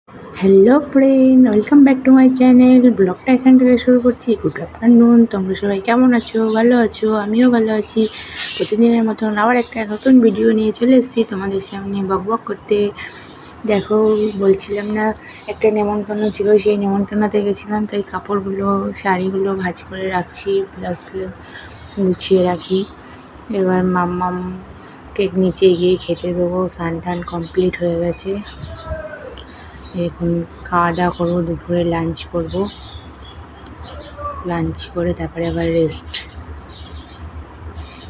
Hello friend, welcome back to my channel. ব্লগটা এখান থেকে শুরু করছি। Good afternoon. তোমরা সবাই কেমন আছো? ভালো আছো? আমিও ভালো আছি। প্রতিদিনের মতন আবার একটা নতুন ভিডিও নিয়ে চলে এসেছি তোমাদের সামনে বক করতে। দেখো, বলছিলাম না একটা নেমন্তন্ন ছিল, সেই নেমন্তন্নতে গেছিলাম, তাই কাপড়গুলো শাড়িগুলো ভাঁজ করে রাখছি, ব্লাউজগুলো গুছিয়ে রাখি। এবার মাম্মামকে নিচে গিয়ে খেতে দেবো। স্নান টান কমপ্লিট হয়ে গেছে। এখন খাওয়া দাওয়া করবো, দুপুরে লাঞ্চ করব। লাঞ্চ করে তারপরে আবার রেস্ট।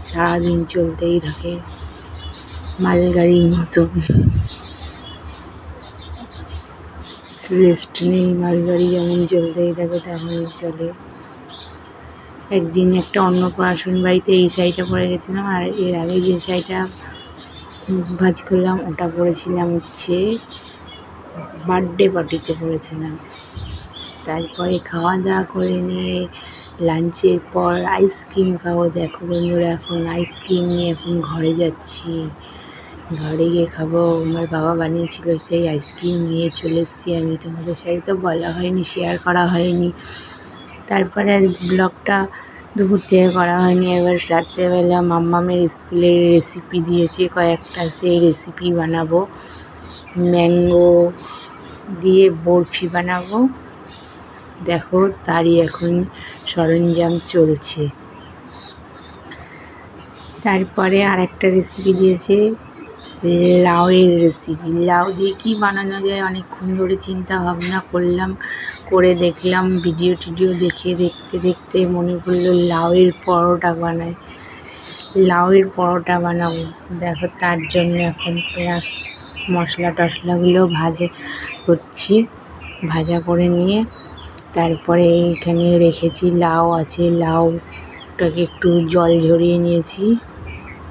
সারাদিন চলতেই থাকে মালগাড়ির মতন, রেস্ট নেই। মালগাড়ি যেমন চলতেই থাকে তেমনই চলে। একদিন একটা অন্নপ্রাশন বাড়িতে এই শাড়িটা পরে গেছিলাম, আর এর আগে যে শাড়িটা ভাঁজ করলাম ওটা পরেছিলাম হচ্ছে বার্থডে পার্টিতে পরেছিলাম। তারপরে খাওয়া দাওয়া করে নিয়ে লাঞ্চের পর আইসক্রিম খাবো। দেখো বন্ধুরা, এখন আইসক্রিম নিয়ে এখন ঘরে যাচ্ছি। ঘরে গিয়ে খাবো। আমার বাবা বানিয়েছিল সেই আইসক্রিম নিয়ে চলে এসেছি আমি। তোমাদের সাথে তো বলা হয়নি, শেয়ার করা হয়নি। তারপরে আর ব্লগটা দুপুর থেকে করা হয়নি। এবার রাত্রেবেলা মাম্মামের স্কুলের রেসিপি দিয়েছে কয়েকটা, সেই রেসিপি বানাবো। ম্যাঙ্গো দিয়ে বরফি বানাবো। দেখো, তারই এখন সরঞ্জাম চলছে। তারপরে আর একটা রেসিপি দিয়েছে, লাউয়ের রেসিপি। লাউ দিয়ে কী বানানো যায় অনেকক্ষণ ধরে চিন্তা ভাবনা করলাম, করে দেখলাম ভিডিও টিডিও দেখতে দেখতে মনে পড়লো লাউয়ের পরোটা বানাই। লাউয়ের পরোটা বানাবো। দেখো, তার জন্য এখন পেঁয়াজ মশলা টশলাগুলো করছি। ভাজা করে নিয়ে তারপরে এখানে রেখেছি লাউ আছে, লাউটাকে একটু জল ঝরিয়ে নিয়েছি।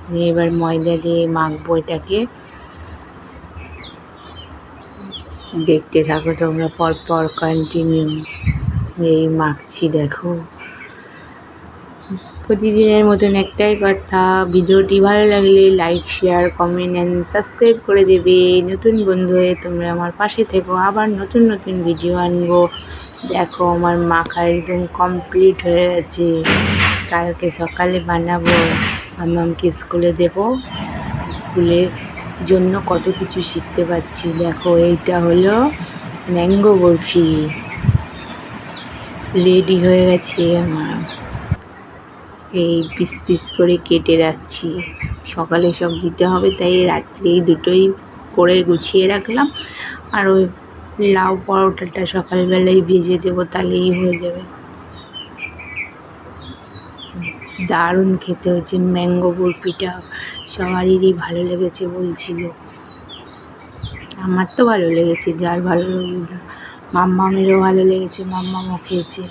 নিয়ে এবার ময়দা দিয়ে মাখবো এটাকে। দেখতে থাকো তোমরা পরপর কন্টিনিউ। এই মাখছি দেখো। প্রতিদিনের মতন একটাই কথা, ভিডিওটি ভালো লাগলে like, share, comment and subscribe করে দেবে। নতুন বন্ধু হয়ে তোমরা আমার পাশে থেকো, আবার নতুন নতুন ভিডিও আনবো। দেখো, আমার মাখা একদম কমপ্লিট হয়ে গেছে। কালকে সকালে বানাবো, মাম্মামকে স্কুলে দেবো। স্কুলের জন্য কত কিছু শিখতে পারছি। দেখো, এইটা হলো ম্যাঙ্গো বরফি, রেডি হয়ে গেছে আমার। এই পিস পিস করে কেটে রাখছি, সকালে সব দিতে হবে, তাই রাত্রে এই দুটোই করে গুছিয়ে রাখলাম। আর ওই লাউ পরোটাটা সকালবেলায় ভেজে দেবো, তাহলেই হয়ে যাবে। দারুণ খেতে হয়েছে ম্যাঙ্গো বরফিটা, সবারই ভালো লেগেছে বলছিল। আমার তো ভালো লেগেছে, যার ভালো লাগবে না। মাম্মামেরও ভালো লেগেছে, মাম্মামও খেয়েছে।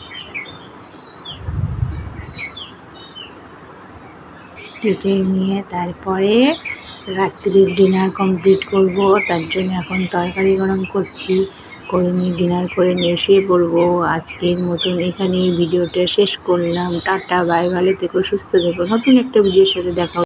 কেটে নিয়ে তারপরে রাত্রির ডিনার কমপ্লিট করব। তার জন্য এখন তরকারি গরম করছি, করে নিয়ে ডিনার করে নিয়ে শুয়ে পড়বো। আজকের মতন এখানেই ভিডিওটা শেষ করলাম। টাটা, বাই, ভালো থেকো, সুস্থ থেকো। নতুন একটা ভিডিওর সাথে দেখা